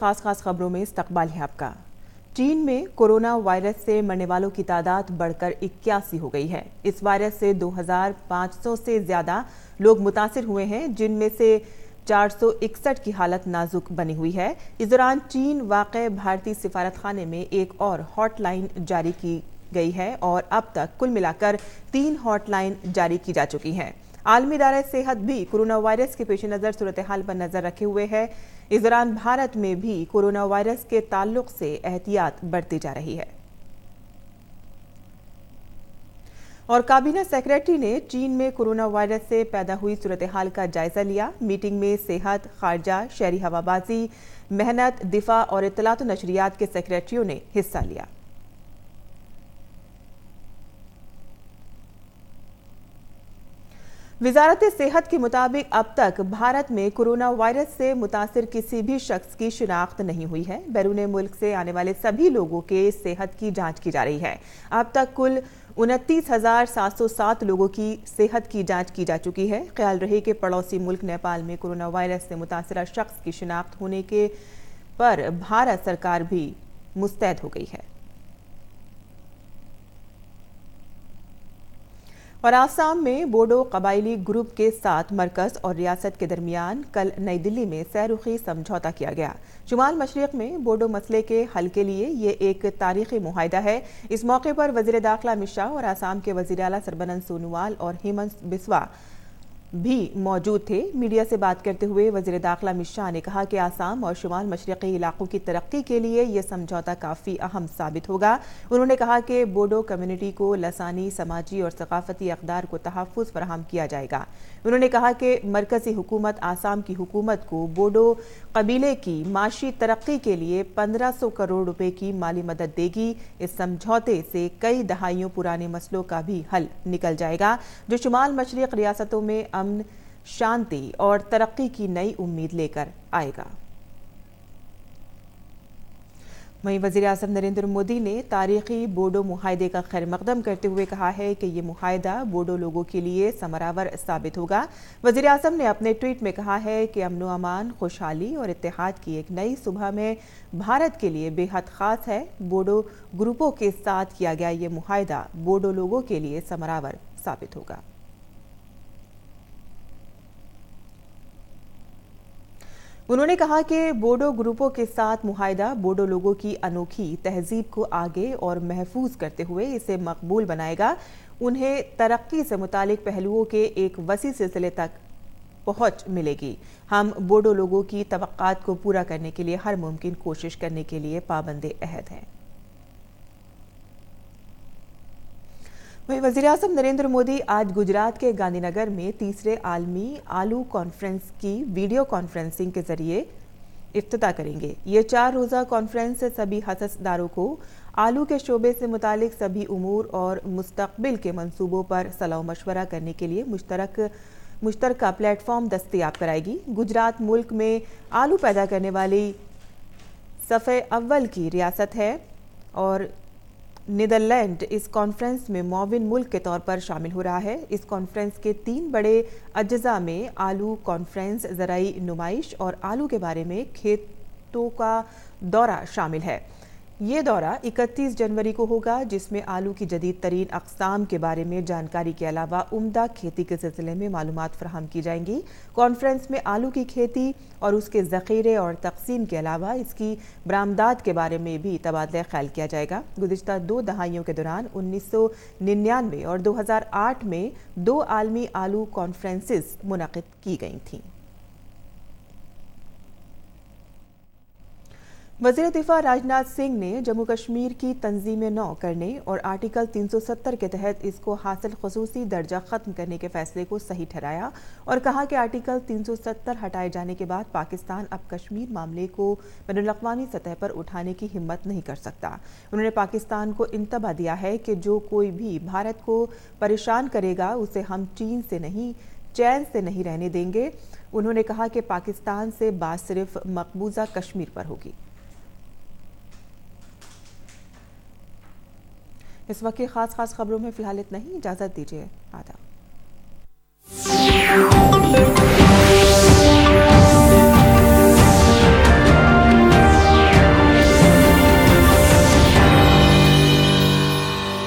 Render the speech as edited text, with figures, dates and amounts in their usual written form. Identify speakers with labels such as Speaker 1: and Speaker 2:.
Speaker 1: खास खबरों में इस्तकबाल है आपका। चीन में कोरोना वायरस से मरने वालों की तादाद बढ़कर 81 हो गई है। इस वायरस से 2500 से ज्यादा लोग मुतासिर हुए हैं, जिनमें से 461 की हालत नाजुक बनी हुई है। इस दौरान चीन वाक़े भारतीय सिफारतखाने में एक और हॉटलाइन जारी की गई है और अब तक कुल मिलाकर 3 हॉटलाइन जारी की जा चुकी हैं। आलमी इदारा सेहत भी कोरोना वायरस के पेश नज़र सूरत हाल पर नजर रखे हुए है। इस दौरान भारत में भी कोरोना वायरस के ताल्लुक से एहतियात बढ़ती जा रही है। और काबीना सेक्रेटरी ने चीन में कोरोना वायरस से पैदा हुई सूरत हाल का जायजा लिया। मीटिंग में सेहत, खारजा, शहरी हवाबाजी, मेहनत, दिफा और इत्तलात व नशरियात के सेक्रेटरियों ने हिस्सा लिया। वजारत सेहत के मुताबिक अब तक भारत में कोरोना वायरस से मुतासिर किसी भी शख्स की शिनाख्त नहीं हुई है। बैरून मुल्क से आने वाले सभी लोगों के सेहत की जांच की जा रही है। अब तक कुल 29,707 लोगों की सेहत की जांच की जा चुकी है। ख्याल रहे कि पड़ोसी मुल्क नेपाल में कोरोना वायरस से मुतासिरा शख्स की शिनाख्त होने के पर भारत सरकार भी मुस्तैद हो गई है। और आसाम में बोडो कबायली ग्रुप के साथ मरकज और रियासत के दरमियान कल नई दिल्ली में सैरुखी समझौता किया गया। शुमाल मशरिक में बोडो मसले के हल के लिए ये एक तारीखी मुआहिदा है। इस मौके पर वजीर दाखिला अमित शाह और आसाम के वजीर आला सरबानंद सोनोवाल और हेमंत बिस्वा भी मौजूद थे। मीडिया से बात करते हुए वजीर दाखिला अमित शाह ने कहा कि आसाम और शुमाल मशरक़ी इलाकों की तरक्की के लिए यह समझौता काफ़ी अहम साबित होगा। उन्होंने कहा कि बोडो कम्युनिटी को लसानी, समाजी और सकाफती अक़दार को तहफ़्फ़ुज़ फराहम किया जाएगा। उन्होंने कहा कि मरकज़ी हुकूमत आसाम की हुकूमत को बोडो कबीले की माशी तरक्की के लिए 1500 करोड़ रुपए की माली मदद देगी। इस समझौते से कई दहाइयों पुराने मसलों का भी हल निकल जाएगा, जो शुमाल मशरिक़ रियासतों में अमन, शांति और तरक्की की नई उम्मीद लेकर आएगा। वहीं वज़ीर आज़म नरेंद्र मोदी ने तारीखी बोडो मुआहिदे का खैर मकदम करते हुए कहा है कि ये मुआहिदा बोडो लोगों के लिए समरावर साबित होगा। वज़ीर आज़म ने अपने ट्वीट में कहा है कि अमन अमान, खुशहाली और इत्तेहाद की एक नई सुबह में भारत के लिए बेहद ख़ास है। बोडो ग्रुपों के साथ किया गया ये मुआहिदा बोडो लोगों के लिए समरावर साबित होगा। उन्होंने कहा कि बोडो ग्रुपों के साथ मुआहिदा बोडो लोगों की अनोखी तहजीब को आगे और महफूज करते हुए इसे मकबूल बनाएगा। उन्हें तरक्की से मुतालिक पहलुओं के एक वसी सिलसिले तक पहुंच मिलेगी। हम बोडो लोगों की तवक्कात को पूरा करने के लिए हर मुमकिन कोशिश करने के लिए पाबंद अहद हैं। वहीं वज़ीर आज़म नरेंद्र मोदी आज गुजरात के गांधीनगर में तीसरे आलमी आलू कॉन्फ्रेंस की वीडियो कॉन्फ्रेंसिंग के जरिए इफ्तिताह करेंगे। ये 4 रोज़ा कॉन्फ्रेंस सभी हससदारों को आलू के शोबे से मुतालिक सभी उमूर और मुस्तकबिल के मंसूबों पर सलाह मशवरा करने के लिए मुश्तरका प्लेटफॉर्म दस्तयाब कराएगी। गुजरात मुल्क में आलू पैदा करने वाली सफ़े अव्वल की रियासत है और नीदरलैंड इस कॉन्फ्रेंस में मुआविन मुल्क के तौर पर शामिल हो रहा है। इस कॉन्फ्रेंस के 3 बड़े अज्जा में आलू कॉन्फ्रेंस, ज़राई नुमाइश और आलू के बारे में खेतों का दौरा शामिल है। ये दौरा 31 जनवरी को होगा, जिसमें आलू की जदीद तरीन अक़साम के बारे में जानकारी के अलावा उम्दा खेती के सिलसिले में मालूमात फराहम की जाएंगी। कॉन्फ्रेंस में आलू की खेती और उसके ज़ख़ीरे और तक़सीम के अलावा इसकी बरामदात के बारे में भी तबादला ख्याल किया जाएगा। गुज़िश्ता 2 दहाइयों के दौरान 1999 और 2008 में 2 आलमी आलू कॉन्फ्रेंसेस मुनक़िद की गई थीं। वज़ीर दिफा राजनाथ सिंह ने जम्मू कश्मीर की तंजीम नौ करने और आर्टिकल 370 के तहत इसको हासिल ख़ुसूसी दर्जा ख़त्म करने के फैसले को सही ठहराया और कहा कि आर्टिकल 370 हटाए जाने के बाद पाकिस्तान अब कश्मीर मामले को बैनुल-अक़वामी सतह पर उठाने की हिम्मत नहीं कर सकता। उन्होंने पाकिस्तान को इंतबाह दिया है कि जो कोई भी भारत को परेशान करेगा उसे हम चैन से नहीं रहने देंगे। उन्होंने कहा कि पाकिस्तान से बात सिर्फ मकबूजा कश्मीर पर होगी। इस वक्त की खास खबरों में फिलहाल इतना ही। इजाजत दीजिए। आदाब।